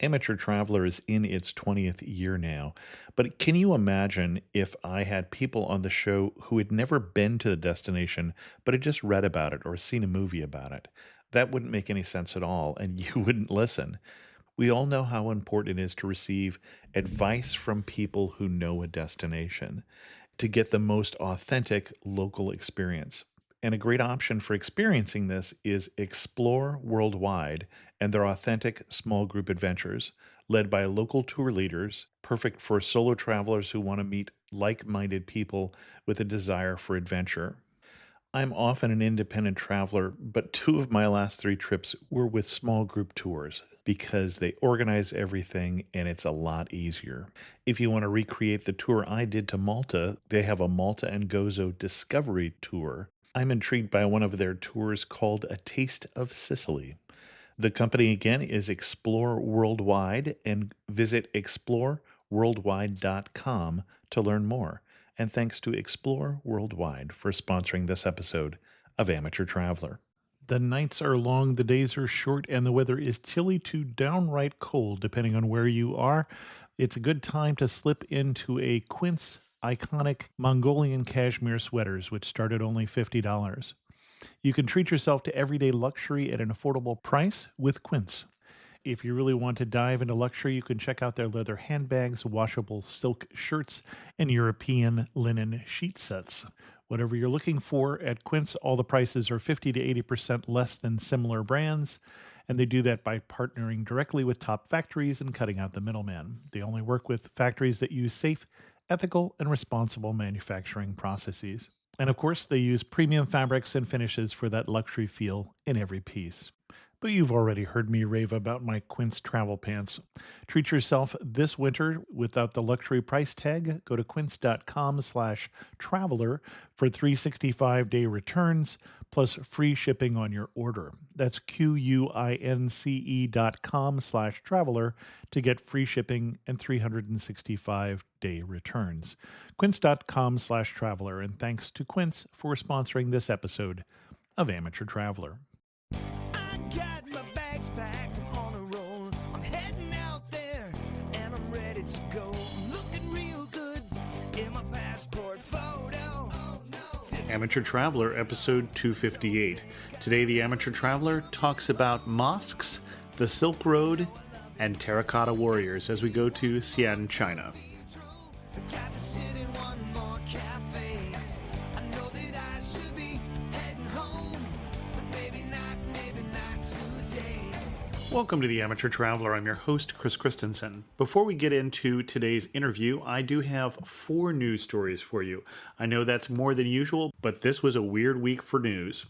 Amateur Traveler is in its 20th year now, but can you imagine if I had people on the show who had never been to the destination, but had just read about it or seen a movie about it? That wouldn't make any sense at all, and you wouldn't listen. We all know how important it is to receive advice from people who know a destination to get the most authentic local experience. And a great option for experiencing this is Explore Worldwide and their authentic small group adventures, led by local tour leaders, perfect for solo travelers who want to meet like minded people with a desire for adventure. I'm often an independent traveler, but two of my last three trips were with small group tours because they organize everything and it's a lot easier. If you want to recreate the tour I did to Malta, they have a Malta and Gozo Discovery Tour. I'm intrigued by one of their tours called A Taste of Sicily. The company again is Explore Worldwide, and visit exploreworldwide.com to learn more. And thanks to Explore Worldwide for sponsoring this episode of Amateur Traveler. The nights are long, the days are short, and the weather is chilly to downright cold, depending on where you are. It's a good time to slip into a Quince iconic Mongolian cashmere sweaters, which start at only $50. You can treat yourself to everyday luxury at an affordable price with Quince. If you really want to dive into luxury, you can check out their leather handbags, washable silk shirts, and European linen sheet sets. Whatever you're looking for at Quince, all the prices are 50 to 80% less than similar brands, and they do that by partnering directly with top factories and cutting out the middleman. They only work with factories that use safe, ethical, and responsible manufacturing processes. And of course, they use premium fabrics and finishes for that luxury feel in every piece. But you've already heard me rave about my Quince travel pants. Treat yourself this winter without the luxury price tag. Go to quince.com/traveler for 365-day returns plus free shipping on your order. That's QUINCE.com/traveler to get free shipping and 365-day returns. Quince.com/traveler. And thanks to Quince for sponsoring this episode of Amateur Traveler. Got my bags packed, I'm on a roll. I'm heading out there and I'm ready to go. I'm looking real good in my passport photo. Oh, no. Amateur Traveler, episode 258. Today, the Amateur Traveler talks about mosques, the Silk Road, and terracotta warriors as we go to Xi'an, China. Got to sit in one more cafe. I know that I should be heading home, but maybe not today. Welcome to the Amateur Traveler. I'm your host, Chris Christensen. Before we get into today's interview, I do have 4 news stories for you. I know that's more than usual, but this was a weird week for news.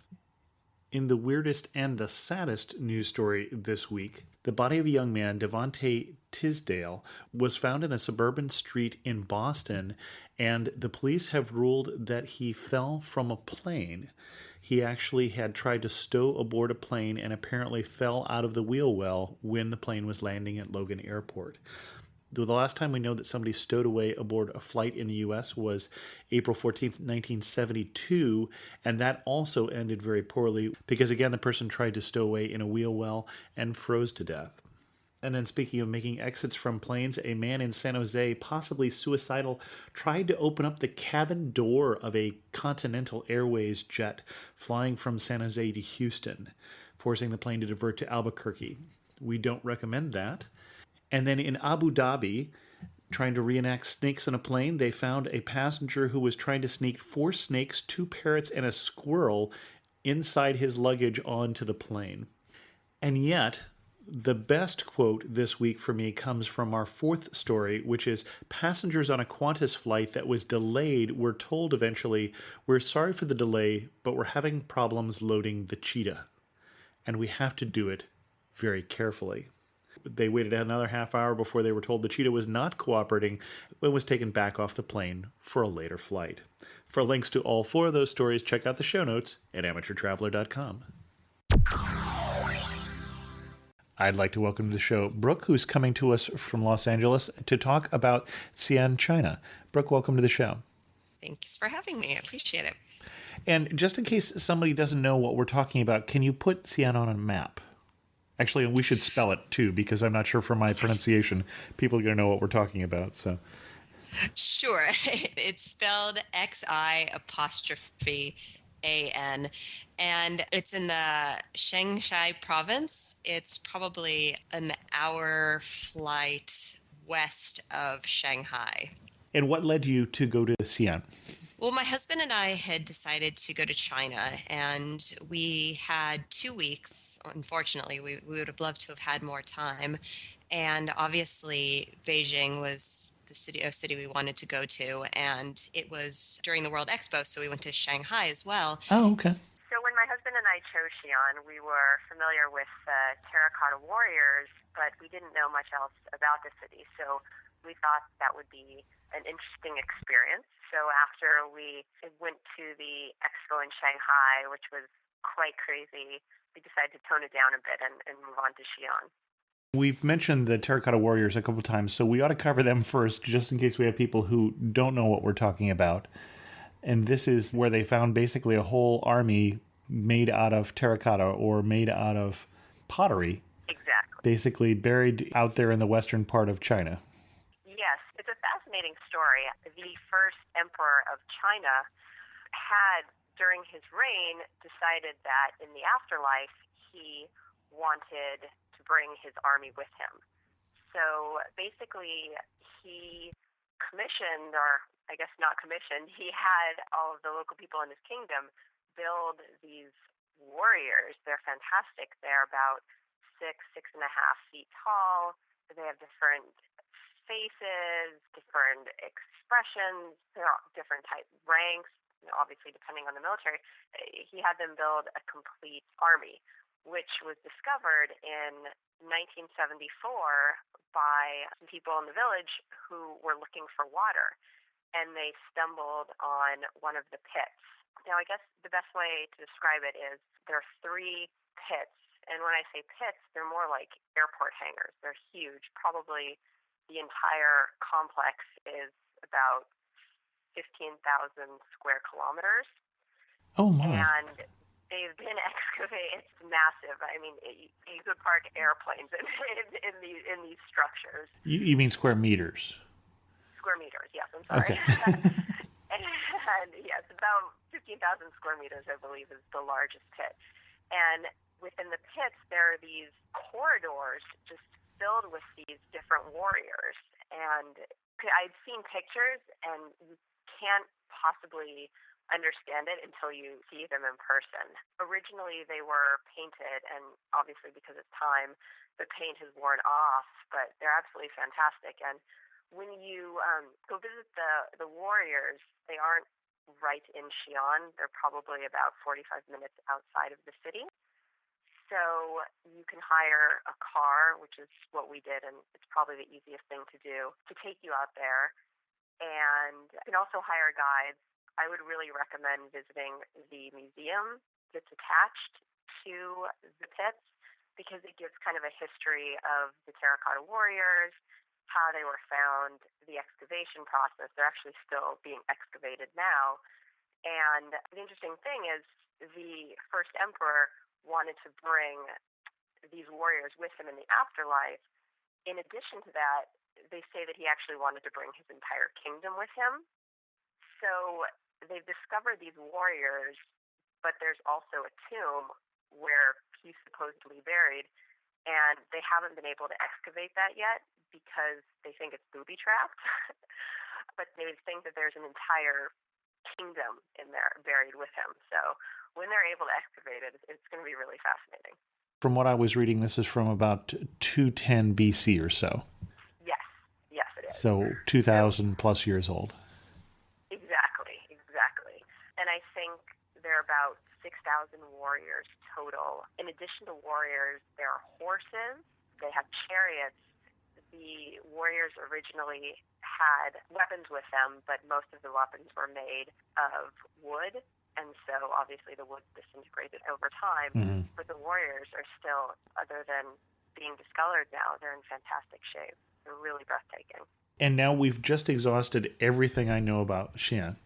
In the weirdest and the saddest news story this week, the body of a young man, Devontae Tisdale, was found in a suburban street in Boston, and the police have ruled that he fell from a plane. He actually had tried to stow aboard a plane and apparently fell out of the wheel well when the plane was landing at Logan Airport. The last time we know that somebody stowed away aboard a flight in the U.S. was April 14th, 1972, and that also ended very poorly because, again, the person tried to stow away in a wheel well and froze to death. And then speaking of making exits from planes, a man in San Jose, possibly suicidal, tried to open up the cabin door of a Continental Airways jet flying from San Jose to Houston, forcing the plane to divert to Albuquerque. We don't recommend that. And then in Abu Dhabi, trying to reenact snakes on a plane, they found a passenger who was trying to sneak 4 snakes, 2 parrots, and a squirrel inside his luggage onto the plane. And yet, the best quote this week for me comes from our 4th story, which is passengers on a Qantas flight that was delayed were told eventually, "We're sorry for the delay, but we're having problems loading the cheetah, and we have to do it very carefully." They waited another half hour before they were told the cheetah was not cooperating and was taken back off the plane for a later flight. For links to all 4 of those stories, check out the show notes at amateurtraveler.com. I'd like to welcome to the show Brook, who's coming to us from Los Angeles to talk about Xi'an, China. Brook, welcome to the show. Thanks for having me. I appreciate it. And just in case somebody doesn't know what we're talking about, can you put Xi'an on a map? Actually, we should spell it too, because I'm not sure from my pronunciation, people are going to know what we're talking about. So, Sure. It's spelled Xi apostrophe AN, and it's in the Shaanxi province. It's probably an hour flight west of Shanghai. and what led you to go to Xi'an? Well, my husband and I had decided to go to China, and we had 2 weeks. Unfortunately, we would have loved to have had more time. And obviously, Beijing was the city, a city we wanted to go to, and it was during the World Expo, so we went to Shanghai as well. Oh, okay. So when my husband and I chose Xi'an, we were familiar with the Terracotta Warriors, but we didn't know much else about the city. So we thought that would be an interesting experience. So after we went to the expo in Shanghai, which was quite crazy, we decided to tone it down a bit and move on to Xi'an. We've mentioned the Terracotta Warriors a couple of times, so we ought to cover them first, just in case we have people who don't know what we're talking about. And this is where they found basically a whole army made out of terracotta or made out of pottery, Exactly. basically buried out there in the western part of China. Yes, it's a fascinating story. The first emperor of China had, during his reign, decided that in the afterlife he wanted to bring his army with him. So basically he commissioned, or I guess not commissioned, he had all of the local people in his kingdom build these warriors. They're fantastic. They're about 6.5 feet tall. They have different faces, different expressions, there are different type ranks, obviously depending on the military. He had them build a complete army, which was discovered in 1974 by some people in the village who were looking for water, and they stumbled on one of the pits. Now, I guess the best way to describe it is there are 3 pits, and when I say pits, they're more like airport hangars. They're huge. Probably the entire complex is about 15,000 square kilometers. Oh, my. And they've been excavated. It's massive. I mean, you could park airplanes in these structures. You mean square meters? Square meters, yes, I'm sorry. Okay. And yes, about 15,000 square meters, I believe, is the largest pit. And within the pits, there are these corridors just filled with these different warriors. And I've seen pictures, and you can't possibly understand it until you see them in person. Originally, they were painted, and obviously because of time, the paint has worn off, but they're absolutely fantastic. And when you go visit the warriors, they aren't right in Xi'an. They're probably about 45 minutes outside of the city. So you can hire a car, which is what we did, and it's probably the easiest thing to do, to take you out there. And you can also hire guides. I would really recommend visiting the museum that's attached to the pits, because it gives kind of a history of the Terracotta Warriors, how they were found, the excavation process. They're actually still being excavated now. And the interesting thing is the first emperor wanted to bring these warriors with him in the afterlife. In addition to that, they say that he actually wanted to bring his entire kingdom with him. So they've discovered these warriors, but there's also a tomb where he's supposedly buried, and they haven't been able to excavate that yet because they think it's booby-trapped. But they think that there's an entire kingdom in there buried with him. So when they're able to excavate it, it's going to be really fascinating. From what I was reading, this is from about 210 BC or so. Yes, it is. So 2,000 plus years old. Exactly. And I think there are about 6,000 warriors total. In addition to warriors, there are horses. They have chariots. The warriors originally had weapons with them, but most of the weapons were made of wood. And so obviously the wood disintegrated over time. Mm-hmm. But the warriors are still, other than being discolored now, they're in fantastic shape. They're really breathtaking. And now we've just exhausted everything I know about Xi'an.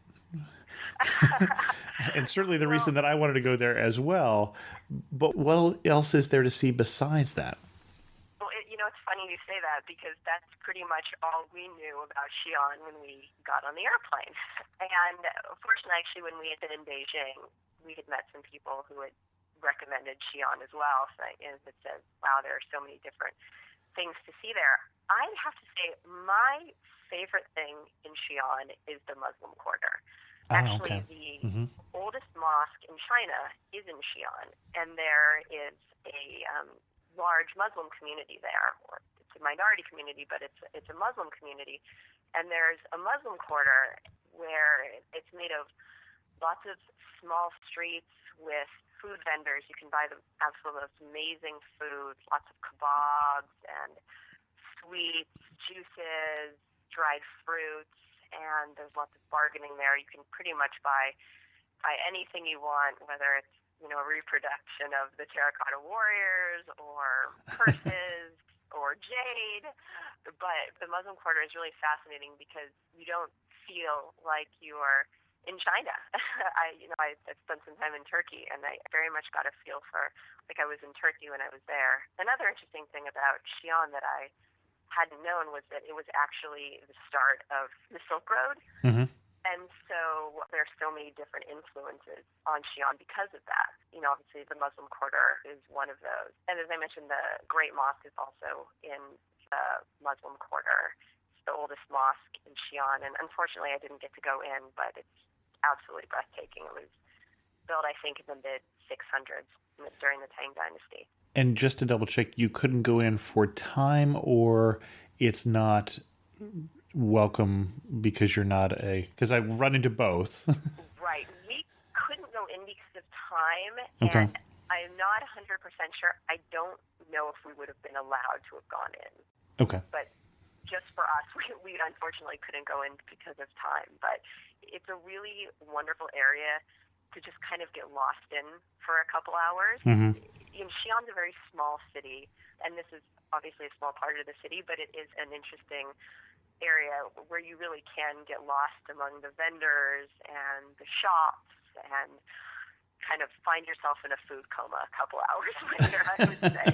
And certainly the Well, reason that I wanted to go there as well. But what else is there to see besides that? it's funny you say that because that's pretty much all we knew about Xi'an when we got on the airplane. And fortunately, actually, when we had been in Beijing, we had met some people who had recommended Xi'an as well. So that said, wow, there are so many different things to see there. I have to say, my favorite thing in Xi'an is the Muslim Quarter. Oh, Actually, okay. the Mm-hmm. oldest mosque in China is in Xi'an, and there is a large Muslim community there. Or it's a minority community, but it's a Muslim community, and there's a Muslim quarter where it's made of lots of small streets with food vendors. You can buy the absolute most amazing food, lots of kebabs and sweets, juices, dried fruits, and there's lots of bargaining there. You can pretty much buy anything you want, whether it's a reproduction of the Terracotta Warriors or purses or jade. But the Muslim Quarter is really fascinating because you don't feel like you are in China. I spent some time in Turkey, and I very much got a feel for like I was in Turkey when I was there. Another interesting thing about Xi'an that I hadn't known was that it was actually the start of the Silk Road. Mm-hmm. And so there's so many different influences on Xi'an because of that. Obviously the Muslim Quarter is one of those. And as I mentioned, the Great Mosque is also in the Muslim Quarter. It's the oldest mosque in Xi'an. And unfortunately, I didn't get to go in, but it's absolutely breathtaking. It was built, I think, in the mid-600s during the Tang Dynasty. And just to double check, you couldn't go in for time, or it's not welcome because you're not because I run into both. Right. We couldn't go in because of time. Okay. And I'm not 100% sure. I don't know if we would have been allowed to have gone in. Okay. But just for us, we unfortunately couldn't go in because of time. But it's a really wonderful area to just kind of get lost in for a couple hours. Mm-hmm. Xi'an's a very small city, and this is obviously a small part of the city, but it is an interesting area where you really can get lost among the vendors and the shops and kind of find yourself in a food coma a couple hours later, I would say.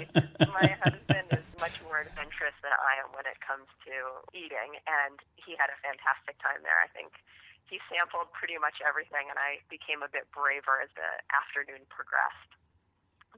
My husband is much more adventurous than I am when it comes to eating, and he had a fantastic time there. I think he sampled pretty much everything, and I became a bit braver as the afternoon progressed.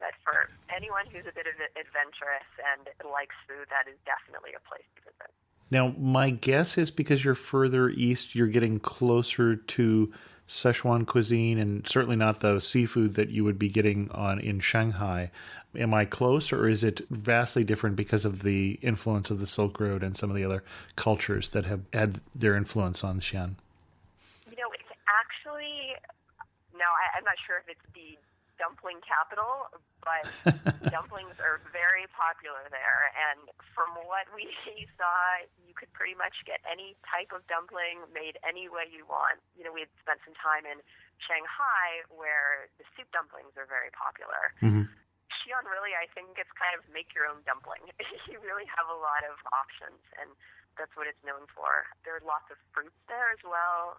But for anyone who's a bit adventurous and likes food, that is definitely a place to visit. Now, my guess is because you're further east, you're getting closer to Sichuan cuisine, and certainly not the seafood that you would be getting in Shanghai. Am I close, or is it vastly different because of the influence of the Silk Road and some of the other cultures that have had their influence on Xi'an? It's actually, I'm not sure if it's the dumpling capital, but dumplings are very popular there. And from what we saw, you could pretty much get any type of dumpling made any way you want. We had spent some time in Shanghai where the soup dumplings are very popular. Mm-hmm. Xi'an really, I think it's kind of make your own dumpling. You really have a lot of options, and that's what it's known for. There are lots of fruits there as well.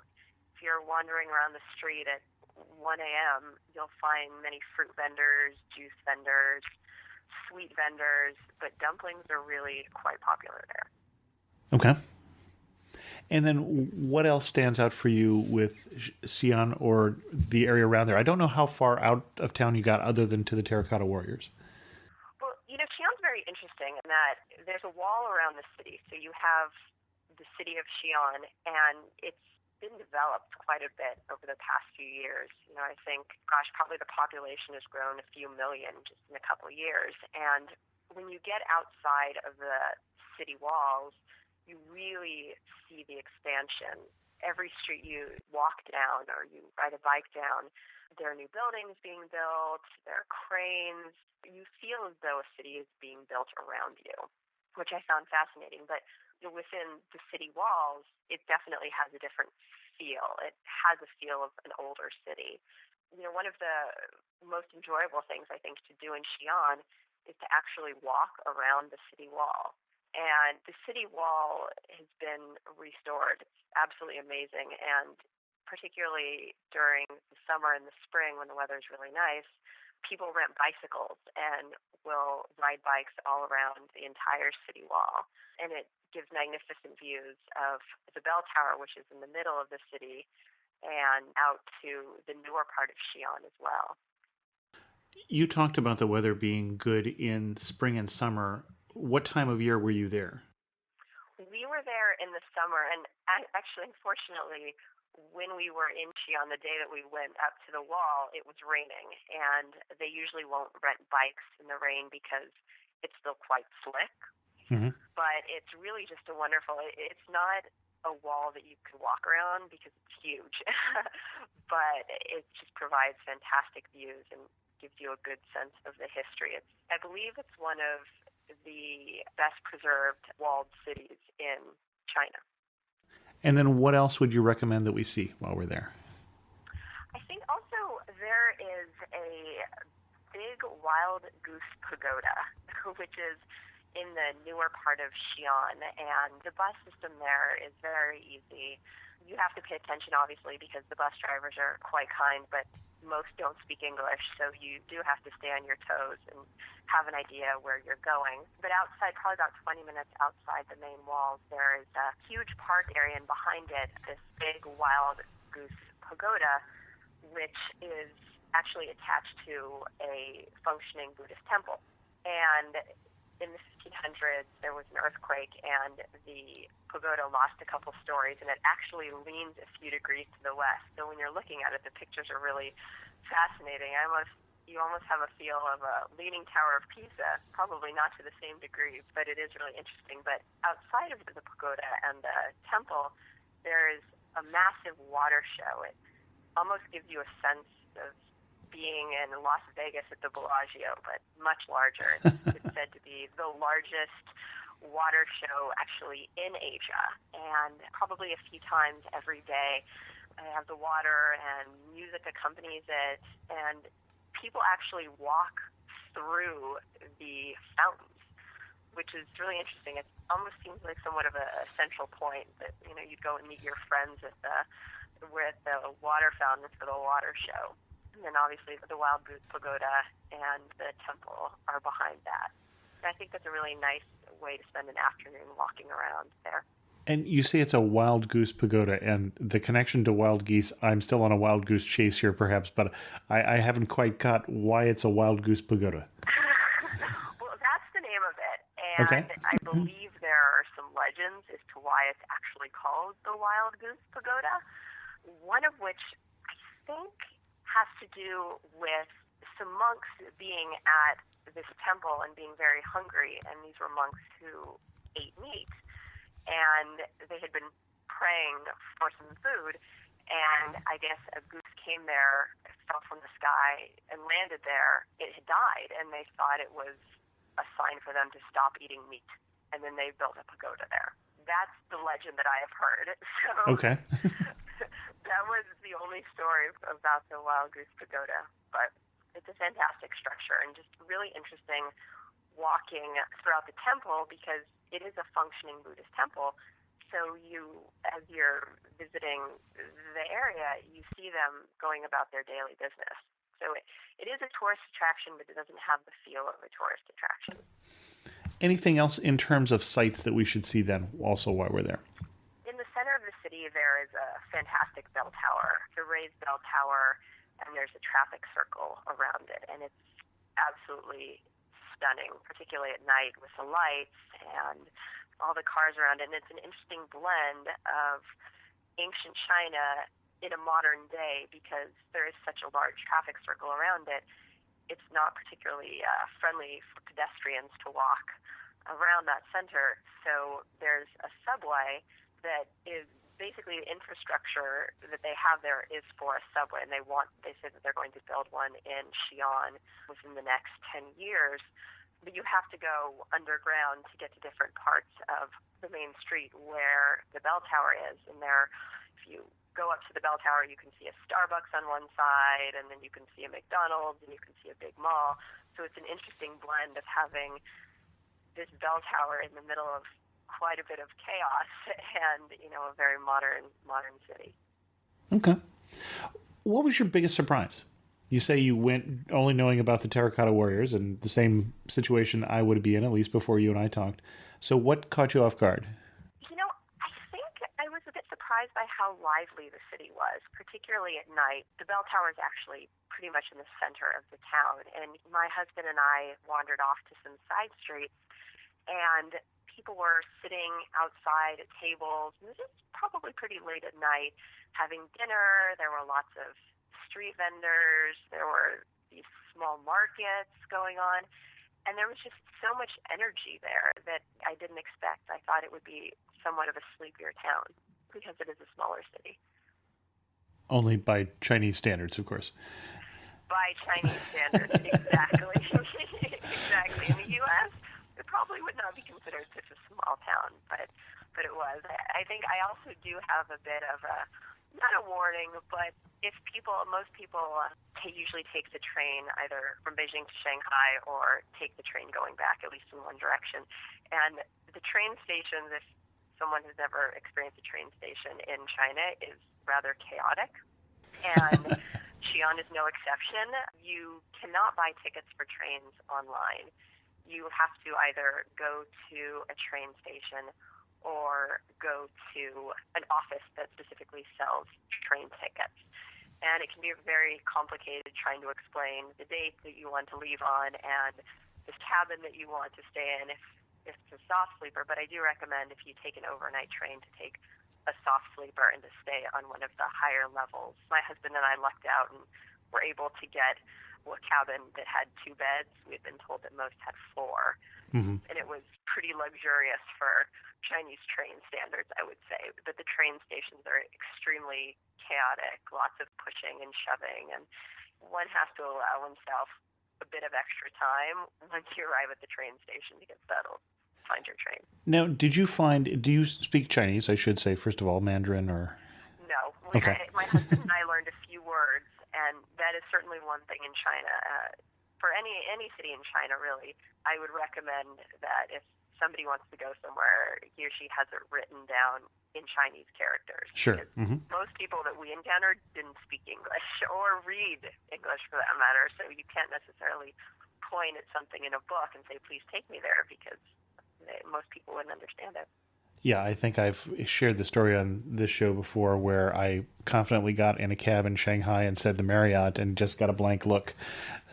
If you're wandering around the street at 1 a.m., you'll find many fruit vendors, juice vendors, sweet vendors, but dumplings are really quite popular there. Okay. And then what else stands out for you with Xi'an or the area around there? I don't know how far out of town you got other than to the Terracotta Warriors. Well, Xi'an's very interesting in that there's a wall around the city. So you have the city of Xi'an, and it's been developed quite a bit over the past few years. I think, probably the population has grown a few million just in a couple of years. And when you get outside of the city walls, you really see the expansion. Every street you walk down or you ride a bike down, there are new buildings being built, there are cranes. You feel as though a city is being built around you, which I found fascinating. But within the city walls, it definitely has a different feel. It has a feel of an older city. One of the most enjoyable things I think to do in Xi'an is to actually walk around the city wall. And the city wall has been restored. It's absolutely amazing. And particularly during the summer and the spring when the weather's really nice, people rent bicycles and will ride bikes all around the entire city wall. And it gives magnificent views of the bell tower, which is in the middle of the city, and out to the newer part of Xi'an as well. You talked about the weather being good in spring and summer. What time of year were you there? We were there in the summer, and actually, unfortunately, when we were in Xi'an, the day that we went up to the wall, it was raining, and they usually won't rent bikes in the rain because it's still quite slick. Mm-hmm. But it's really just a wonderful, it's not a wall that you can walk around because it's huge, but it just provides fantastic views and gives you a good sense of the history. I believe it's one of the best preserved walled cities in China. And then what else would you recommend that we see while we're there? I think also there is a big Wild Goose Pagoda, which is in the newer part of Xi'an, and the bus system there is very easy. You have to pay attention, obviously, because the bus drivers are quite kind, but most don't speak English, so you do have to stay on your toes and have an idea where you're going. But outside, probably about 20 minutes outside the main walls, there is a huge park area, and behind it, this big Wild Goose Pagoda, which is actually attached to a functioning Buddhist temple. And in the 1500s, there was an earthquake, and the pagoda lost a couple stories, and it actually leans a few degrees to the west. So when you're looking at it, the pictures are really fascinating. You almost have a feel of a leaning Tower of Pisa, probably not to the same degree, but it is really interesting. But outside of the pagoda and the temple, there is a massive water show. It almost gives you a sense of being in Las Vegas at the Bellagio, but much larger. It's said to be the largest water show actually in Asia, and probably a few times every day. They have the water and music accompanies it, and people actually walk through the fountains, which is really interesting. It almost seems like somewhat of a central point that, you'd go and meet your friends at the water fountains for the water show. And then obviously the Wild Goose Pagoda and the temple are behind that. And I think that's a really nice way to spend an afternoon walking around there. And you say it's a Wild Goose Pagoda, and the connection to wild geese, I'm still on a wild goose chase here perhaps, but I haven't quite got why it's a Wild Goose Pagoda. Well, that's the name of it. And okay. I believe there are some legends as to why it's actually called the Wild Goose Pagoda, one of which I think has to do with some monks being at this temple and being very hungry, and these were monks who ate meat, and they had been praying for some food, and I guess a goose came there, fell from the sky, and landed there. It had died, and they thought it was a sign for them to stop eating meat, and then they built a pagoda there. That's the legend that I have heard. So okay. That was the only story about the Wild Goose Pagoda, but it's a fantastic structure and just really interesting walking throughout the temple because it is a functioning Buddhist temple. So as you're visiting the area, you see them going about their daily business. So it is a tourist attraction, but it doesn't have the feel of a tourist attraction. Anything else in terms of sites that we should see then also while we're there? In the center of the city, there is a fantastic bell tower, the raised bell tower, and there's a traffic circle around it. And it's absolutely stunning, particularly at night with the lights and all the cars around it. And it's an interesting blend of ancient China in a modern day because there is such a large traffic circle around it. It's not particularly friendly for pedestrians to walk around that center. So there's a subway that is basically the infrastructure that they have there is for a subway, and they say that they're going to build one in Xi'an within the next 10 years. But you have to go underground to get to different parts of the main street where the bell tower is. And if you go up to the bell tower, you can see a Starbucks on one side, and then you can see a McDonald's, and you can see a big mall. So it's an interesting blend of having this bell tower in the middle of quite a bit of chaos and, a very modern city. Okay. What was your biggest surprise? You say you went only knowing about the Terracotta Warriors and the same situation I would be in, at least before you and I talked. So what caught you off guard? I think I was a bit surprised by how lively the city was, particularly at night. The bell tower is actually pretty much in the center of the town, and my husband and I wandered off to some side streets, and people were sitting outside at tables. This is probably pretty late at night, having dinner. There were lots of street vendors. There were these small markets going on. And there was just so much energy there that I didn't expect. I thought it would be somewhat of a sleepier town because it is a smaller city. Only by Chinese standards, of course. By Chinese standards, exactly. Exactly. In the U.S., it probably would not be considered such a small town, but it was. I think I also do have a bit of a, not a warning, but most people usually take the train either from Beijing to Shanghai or take the train going back, at least in one direction. And the train stations, if someone has never experienced a train station in China, is rather chaotic. And Xi'an is no exception. You cannot buy tickets for trains online. You have to either go to a train station or go to an office that specifically sells train tickets. And it can be very complicated trying to explain the date that you want to leave on and the cabin that you want to stay in if it's a soft sleeper. But I do recommend, if you take an overnight train, to take a soft sleeper and to stay on one of the higher levels. My husband and I lucked out and were able to get a cabin that had 2 beds. We had been told that most had 4. Mm-hmm. And it was pretty luxurious for Chinese train standards, I would say. But the train stations are extremely chaotic, lots of pushing and shoving, and one has to allow oneself a bit of extra time once you arrive at the train station to get settled, find your train. Now, do you speak Chinese, I should say, first of all, Mandarin or? No. Okay. My husband and I learned a few words, and that is certainly one thing in China. For any city in China, really, I would recommend that if somebody wants to go somewhere, he or she has it written down in Chinese characters. Sure. Mm-hmm. Most people that we encountered didn't speak English or read English for that matter, so you can't necessarily point at something in a book and say, please take me there, because most people wouldn't understand it. Yeah, I think I've shared the story on this show before where I confidently got in a cab in Shanghai and said the Marriott and just got a blank look.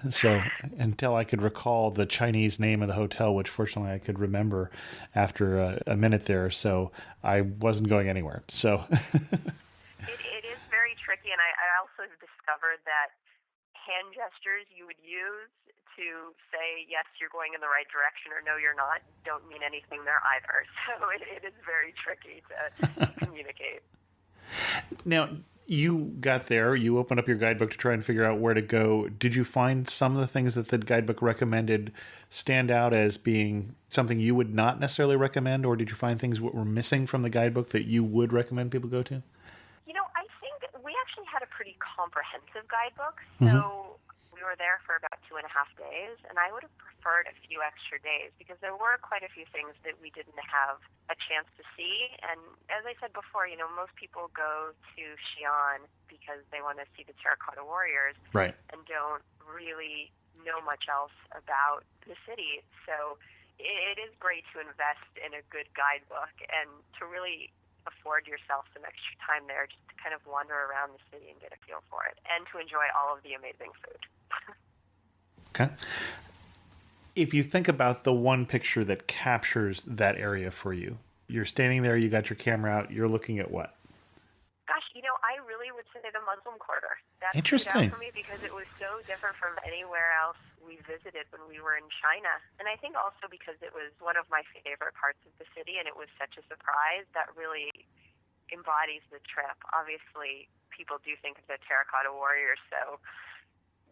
So until I could recall the Chinese name of the hotel, which fortunately I could remember after a minute there, so I wasn't going anywhere. So It is very tricky, and I also discovered that hand gestures you would use to say, yes, you're going in the right direction, or no, you're not, don't mean anything there either. So it is very tricky to communicate. Now, you got there, you opened up your guidebook to try and figure out where to go. Did you find some of the things that the guidebook recommended stand out as being something you would not necessarily recommend, or did you find things that were missing from the guidebook that you would recommend people go to? I think we actually had a pretty comprehensive guidebook, Mm-hmm. so we were there for about 2.5 days, and I would have preferred a few extra days because there were quite a few things that we didn't have a chance to see. And as I said before, most people go to Xi'an because they want to see the Terracotta Warriors, Right. and don't really know much else about the city. So it is great to invest in a good guidebook and to really afford yourself some extra time there just to kind of wander around the city and get a feel for it, and to enjoy all of the amazing food. Okay. If you think about the one picture that captures that area for you, you're standing there, you got your camera out, you're looking at what? Gosh, I really would say the Muslim Quarter. That Interesting. stood out for me because it was so different from anywhere else we visited when we were in China. And I think also because it was one of my favorite parts of the city and it was such a surprise that really embodies the trip. Obviously, people do think of the Terracotta Warriors, so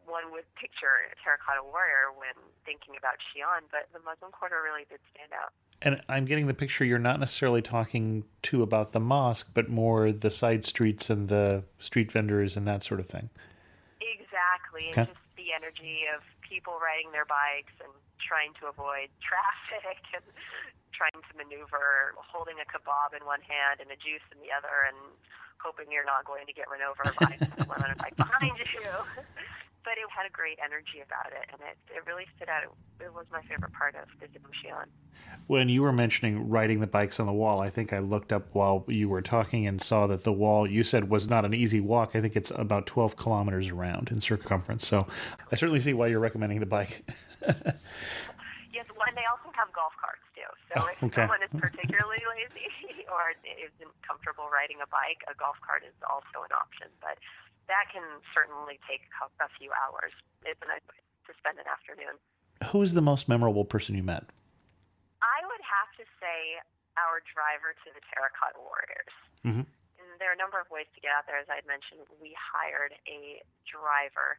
one would picture a Terracotta Warrior when thinking about Xi'an, but the Muslim Quarter really did stand out. And I'm getting the picture you're not necessarily talking to about the mosque, but more the side streets and the street vendors and that sort of thing. Exactly, Okay. and just the energy of people riding their bikes and trying to avoid traffic and trying to maneuver, holding a kebab in one hand and a juice in the other, and hoping you're not going to get run over by someone on a bike behind you. But it had a great energy about it, and it really stood out. It was my favorite part of visiting Xi'an. When you were mentioning riding the bikes on the wall, I think I looked up while you were talking and saw that the wall, you said, was not an easy walk. I think it's about 12 kilometers around in circumference. So I certainly see why you're recommending the bike. Yes, and they also have golf carts, too. So if someone is particularly lazy or isn't comfortable riding a bike, a golf cart is also an option. But that can certainly take a few hours. It's a nice way to spend an afternoon. Who is the most memorable person you met? I would have to say our driver to the Terracotta Warriors. Mm-hmm. And there are a number of ways to get out there. As I had mentioned, we hired a driver.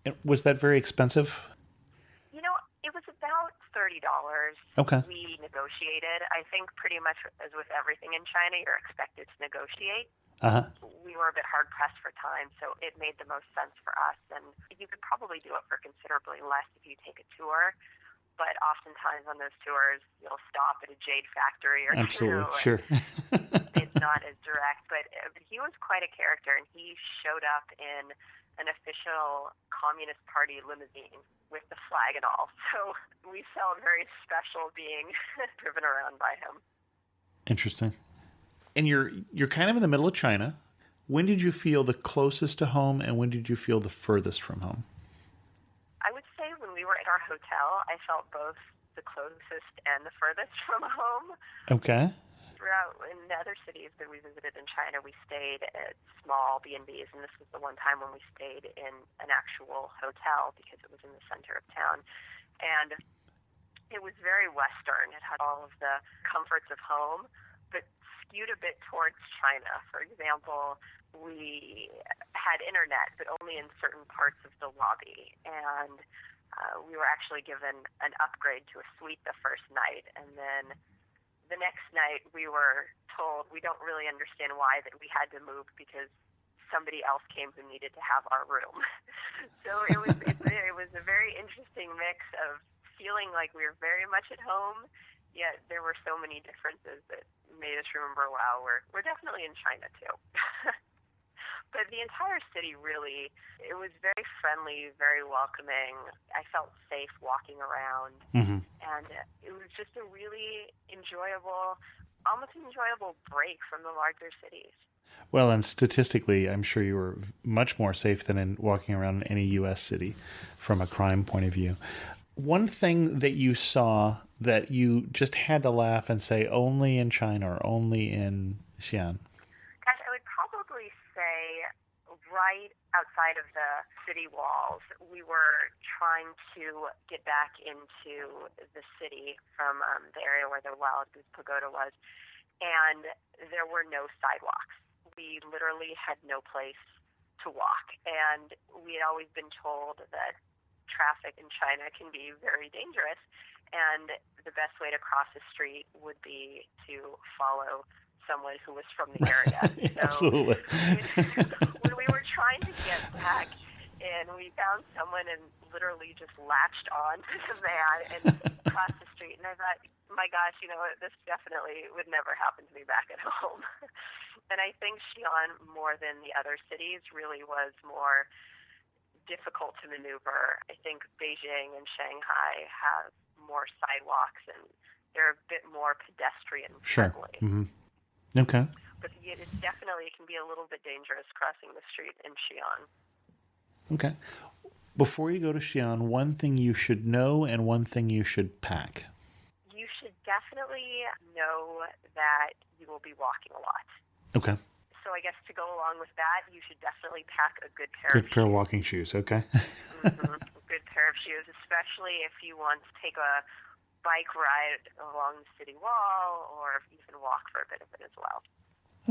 And was that very expensive? You know, it was about $30. Okay. We negotiated. I think pretty much as with everything in China, you're expected to negotiate. Uh-huh. We were a bit hard-pressed for time, so it made the most sense for us. And you could probably do it for considerably less if you take a tour. But oftentimes on those tours, you'll stop at a jade factory or Absolutely, two. sure. It's not as direct. But he was quite a character, and he showed up in an official Communist Party limousine with the flag and all. So we felt very special being driven around by him. Interesting. And you're kind of in the middle of China. When did you feel the closest to home, and when did you feel the furthest from home? I would say when we were at our hotel, I felt both the closest and the furthest from home. Okay. Throughout in other cities that we visited in China, we stayed at small B&Bs, and this was the one time when we stayed in an actual hotel because it was in the center of town. And it was very Western. It had all of the comforts of home, but skewed a bit towards China. For example, we had internet, but only in certain parts of the lobby. And we were actually given an upgrade to a suite the first night. And then the next night we were told we don't really understand why that we had to move because somebody else came who needed to have our room. So it was a very interesting mix of feeling like we were very much at home, yet there were so many differences that made us remember, wow, we're definitely in China too. But the entire city really, it was very friendly, very welcoming. I felt safe walking around. Mm-hmm. And it was just a really enjoyable, almost enjoyable break from the larger cities. Well, and statistically, I'm sure you were much more safe than in walking around in any U.S. city from a crime point of view. One thing that you saw that you just had to laugh and say only in China or only in Xi'an? Gosh, I would probably say right outside of the city walls, we were trying to get back into the city from the area where the Wild Goose Pagoda was, and there were no sidewalks. We literally had no place to walk, and we had always been told that traffic in China can be very dangerous, and the best way to cross the street would be to follow someone who was from the area. Absolutely. When we were trying to get back in, we found someone and literally just latched on to the man and crossed the street. And I thought, my gosh, this definitely would never happen to me back at home. And I think Xi'an, more than the other cities, really was more difficult to maneuver. I think Beijing and Shanghai have more sidewalks and they're a bit more pedestrian friendly. Sure. Mm-hmm. Okay. But it can be a little bit dangerous crossing the street in Xi'an. Okay. Before you go to Xi'an, one thing you should know and one thing you should pack. You should definitely know that you will be walking a lot. Okay. So I guess to go along with that, you should definitely pack a good pair Good pair of walking shoes, okay. Mm-hmm. A good pair of shoes, especially if you want to take a bike ride along the city wall or even walk for a bit of it as well.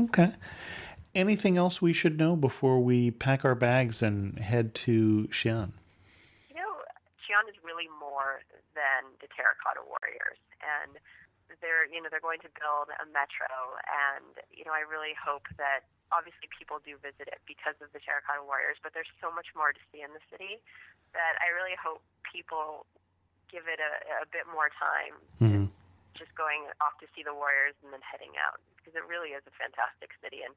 Okay. Anything else we should know before we pack our bags and head to Xi'an? Xi'an is really more than the Terracotta Warriors, and they're going to build a metro, and I really hope that obviously people do visit it because of the Terracotta Warriors, but there's so much more to see in the city that I really hope people give it a bit more time to just going off to see the warriors and then heading out, because it really is a fantastic city, and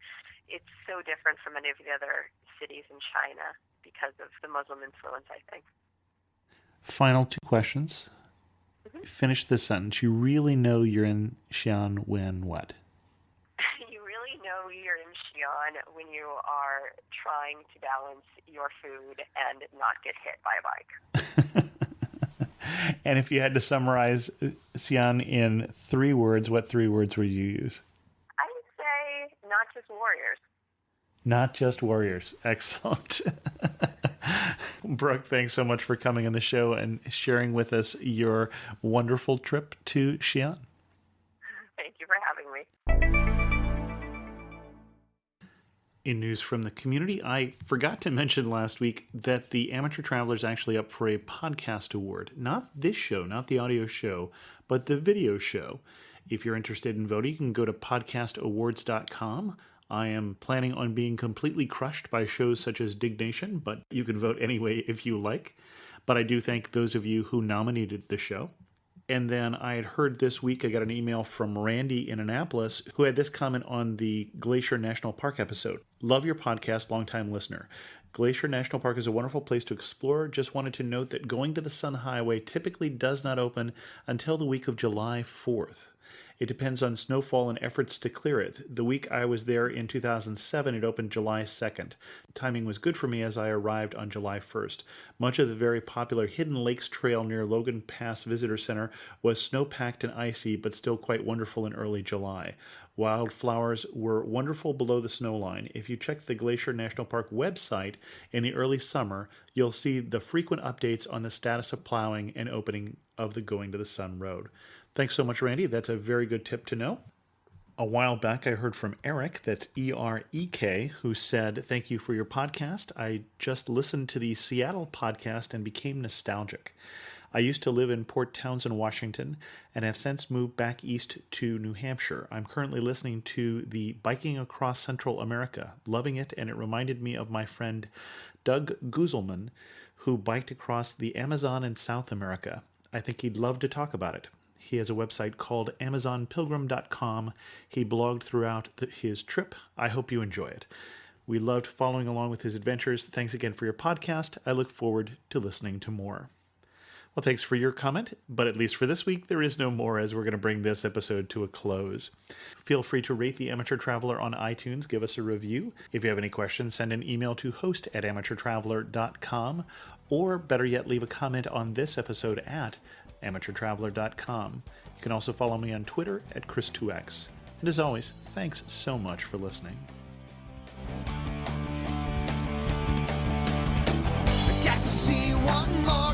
it's so different from many of the other cities in China because of the Muslim influence, I think. Final two questions. Finish this sentence. You really know you're in Xi'an when what? You really know you're in Xi'an when you are trying to balance your food and not get hit by a bike. And if you had to summarize Xi'an in 3 words, what 3 words would you use? I would say not just warriors. Not just warriors. Excellent. Brooke, thanks so much for coming on the show and sharing with us your wonderful trip to Xi'an. Thank you for having me. In news from the community, I forgot to mention last week that the Amateur Traveler is actually up for a podcast award. Not this show, not the audio show, but the video show. If you're interested in voting, you can go to podcastawards.com. I am planning on being completely crushed by shows such as Dignation, but you can vote anyway if you like. But I do thank those of you who nominated the show. And then I had heard this week, I got an email from Randy in Annapolis who had this comment on the Glacier National Park episode. Love your podcast, longtime listener. Glacier National Park is a wonderful place to explore. Just wanted to note that going to the Sun Highway typically does not open until the week of July 4th. It depends on snowfall and efforts to clear it. The week I was there in 2007, it opened July 2nd. Timing was good for me as I arrived on July 1st. Much of the very popular Hidden Lakes Trail near Logan Pass Visitor Center was snow-packed and icy, but still quite wonderful in early July. Wildflowers were wonderful below the snow line. If you check the Glacier National Park website in the early summer, you'll see the frequent updates on the status of plowing and opening of the Going to the Sun Road. Thanks so much, Randy. That's a very good tip to know. A while back, I heard from Eric, that's E-R-E-K, who said, "Thank you for your podcast. I just listened to the Seattle podcast and became nostalgic. I used to live in Port Townsend, Washington, and have since moved back east to New Hampshire. I'm currently listening to the Biking Across Central America, loving it, and it reminded me of my friend Doug Guzelman, who biked across the Amazon in South America. I think he'd love to talk about it. He has a website called AmazonPilgrim.com. He blogged throughout his trip. I hope you enjoy it. We loved following along with his adventures. Thanks again for your podcast. I look forward to listening to more." Well, thanks for your comment, but at least for this week, there is no more as we're going to bring this episode to a close. Feel free to rate the Amateur Traveler on iTunes. Give us a review. If you have any questions, send an email to host@amateurtraveler.com, or better yet, leave a comment on this episode at amateurtraveler.com. You can also follow me on Twitter at Chris2X. And as always, thanks so much for listening. Got to see one more